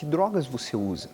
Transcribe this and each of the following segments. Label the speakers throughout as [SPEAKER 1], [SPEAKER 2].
[SPEAKER 1] que drogas você usa?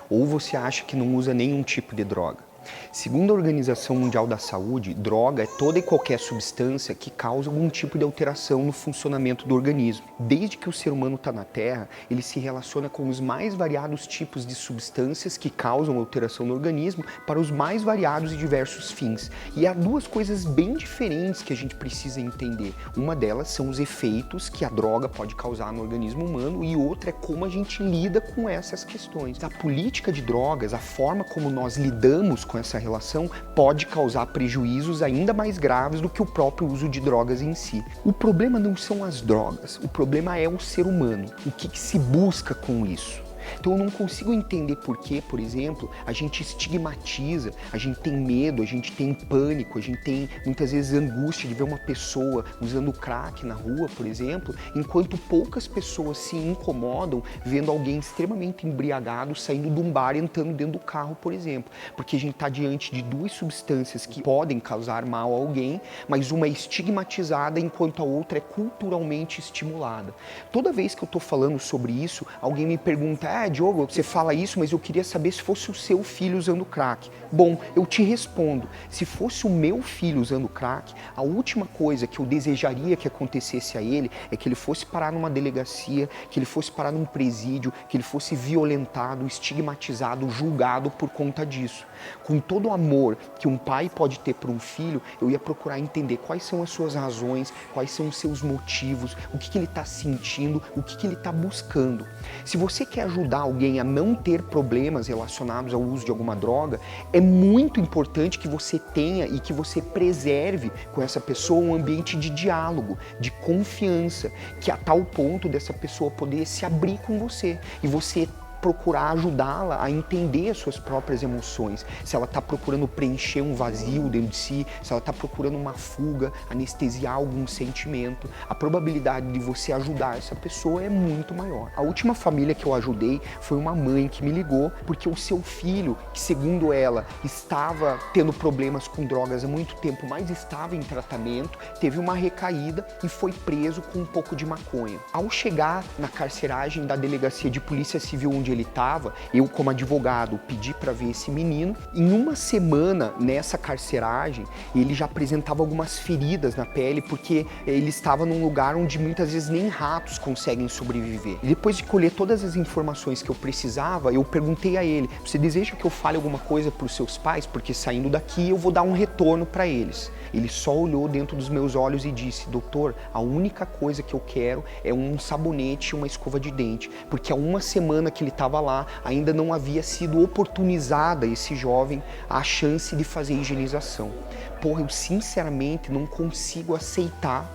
[SPEAKER 1] Ou você acha que não usa nenhum tipo de droga? Segundo a Organização Mundial da Saúde, droga é toda e qualquer substância que causa algum tipo de alteração no funcionamento do organismo. Desde que o ser humano está na Terra, ele se relaciona com os mais variados tipos de substâncias que causam alteração no organismo para os mais variados e diversos fins. E há duas coisas bem diferentes que a gente precisa entender. Uma delas são os efeitos que a droga pode causar no organismo humano e outra é como a gente lida com essas questões. A política de drogas, a forma como nós lidamos com essa relação pode causar prejuízos ainda mais graves do que o próprio uso de drogas em si. O problema não são as drogas, o problema é o ser humano. O que se busca com isso? Então eu não consigo entender por que, por exemplo, a gente estigmatiza, a gente tem medo, a gente tem pânico, a gente tem muitas vezes angústia de ver uma pessoa usando crack na rua, por exemplo, enquanto poucas pessoas se incomodam vendo alguém extremamente embriagado saindo de um bar e entrando dentro do carro, por exemplo. Porque a gente está diante de duas substâncias que podem causar mal a alguém, mas uma é estigmatizada enquanto a outra é culturalmente estimulada. Toda vez que eu estou falando sobre isso, alguém me pergunta: Diogo, você fala isso, mas eu queria saber se fosse o seu filho usando crack. Bom, eu te respondo, se fosse o meu filho usando crack, a última coisa que eu desejaria que acontecesse a ele é que ele fosse parar numa delegacia, que ele fosse parar num presídio, que ele fosse violentado, estigmatizado, julgado por conta disso. Com todo o amor que um pai pode ter por um filho, eu ia procurar entender quais são as suas razões, quais são os seus motivos, o que ele está sentindo, o que ele está buscando. Se você quer ajudar alguém a não ter problemas relacionados ao uso de alguma droga, é muito importante que você tenha e que você preserve com essa pessoa um ambiente de diálogo, de confiança, que a tal ponto dessa pessoa poder se abrir com você e você procurar ajudá-la a entender as suas próprias emoções. Se ela está procurando preencher um vazio dentro de si, se ela está procurando uma fuga, anestesiar algum sentimento, a probabilidade de você ajudar essa pessoa é muito maior. A última família que eu ajudei foi uma mãe que me ligou porque o seu filho, que segundo ela estava tendo problemas com drogas há muito tempo, mas estava em tratamento, teve uma recaída e foi preso com um pouco de maconha. Ao chegar na carceragem da delegacia de polícia civil onde ele estava, eu como advogado pedi para ver esse menino. Em uma semana nessa carceragem, ele já apresentava algumas feridas na pele porque ele estava num lugar onde muitas vezes nem ratos conseguem sobreviver. E depois de colher todas as informações que eu precisava, eu perguntei a ele: você deseja que eu fale alguma coisa para os seus pais? Porque saindo daqui eu vou dar um retorno para eles. Ele só olhou dentro dos meus olhos e disse: doutor, a única coisa que eu quero é um sabonete e uma escova de dente, porque há uma semana que ele estava lá, ainda não havia sido oportunizada esse jovem a chance de fazer higienização. Porra, eu sinceramente não consigo aceitar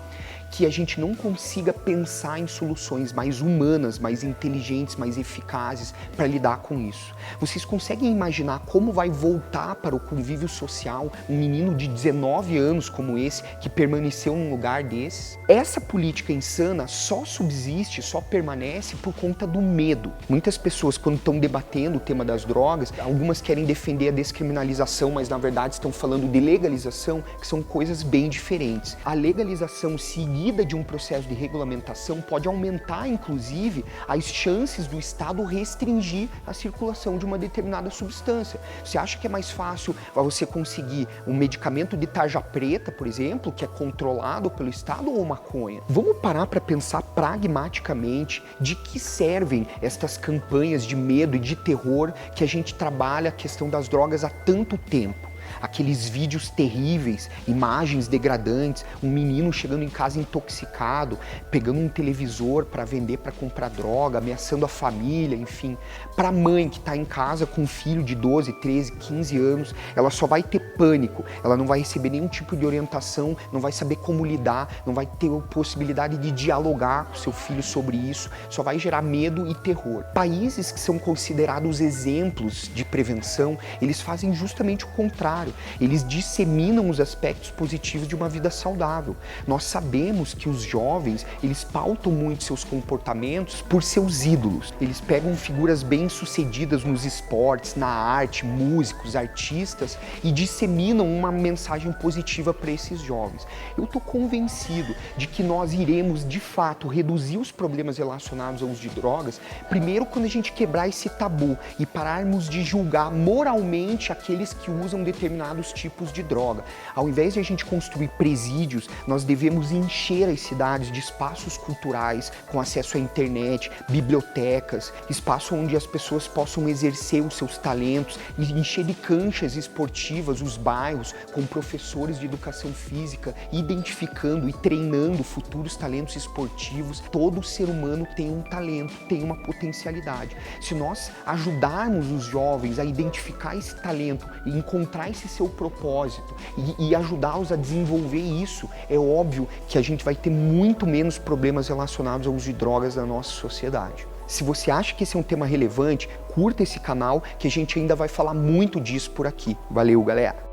[SPEAKER 1] que a gente não consiga pensar em soluções mais humanas, mais inteligentes, mais eficazes para lidar com isso. Vocês conseguem imaginar como vai voltar para o convívio social um menino de 19 anos como esse, que permaneceu num lugar desses? Essa política insana só subsiste, só permanece por conta do medo. Muitas pessoas, quando estão debatendo o tema das drogas, algumas querem defender a descriminalização, mas na verdade estão falando de legalização, que são coisas bem diferentes. A legalização seguida de um processo de regulamentação pode aumentar, inclusive, as chances do Estado restringir a circulação de uma determinada substância. Você acha que é mais fácil você conseguir um medicamento de tarja preta, por exemplo, que é controlado pelo Estado, ou maconha? Vamos parar para pensar pragmaticamente de que servem estas campanhas de medo e de terror que a gente trabalha a questão das drogas há tanto tempo. Aqueles vídeos terríveis, imagens degradantes, um menino chegando em casa intoxicado, pegando um televisor para vender, para comprar droga, ameaçando a família, enfim. Para a mãe que está em casa com um filho de 12, 13, 15 anos, ela só vai ter pânico, ela não vai receber nenhum tipo de orientação, não vai saber como lidar, não vai ter a possibilidade de dialogar com seu filho sobre isso, só vai gerar medo e terror. Países que são considerados exemplos de prevenção, eles fazem justamente o contrário. contrário, eles disseminam os aspectos positivos de uma vida saudável. Nós sabemos que os jovens, eles pautam muito seus comportamentos por seus ídolos. Eles pegam figuras bem-sucedidas nos esportes, na arte, músicos, artistas, e disseminam uma mensagem positiva para esses jovens. Eu estou convencido de que nós iremos, de fato, reduzir os problemas relacionados ao uso de drogas, primeiro quando a gente quebrar esse tabu e pararmos de julgar moralmente aqueles que usam determinados tipos de droga. Ao invés de a gente construir presídios, nós devemos encher as cidades de espaços culturais com acesso à internet, bibliotecas, espaço onde as pessoas possam exercer os seus talentos, e encher de canchas esportivas os bairros com professores de educação física, identificando e treinando futuros talentos esportivos. Todo ser humano tem um talento, tem uma potencialidade. Se nós ajudarmos os jovens a identificar esse talento e encontrar esse seu propósito e ajudá-los a desenvolver isso, é óbvio que a gente vai ter muito menos problemas relacionados ao uso de drogas na nossa sociedade. Se você acha que esse é um tema relevante, curta esse canal que a gente ainda vai falar muito disso por aqui. Valeu, galera!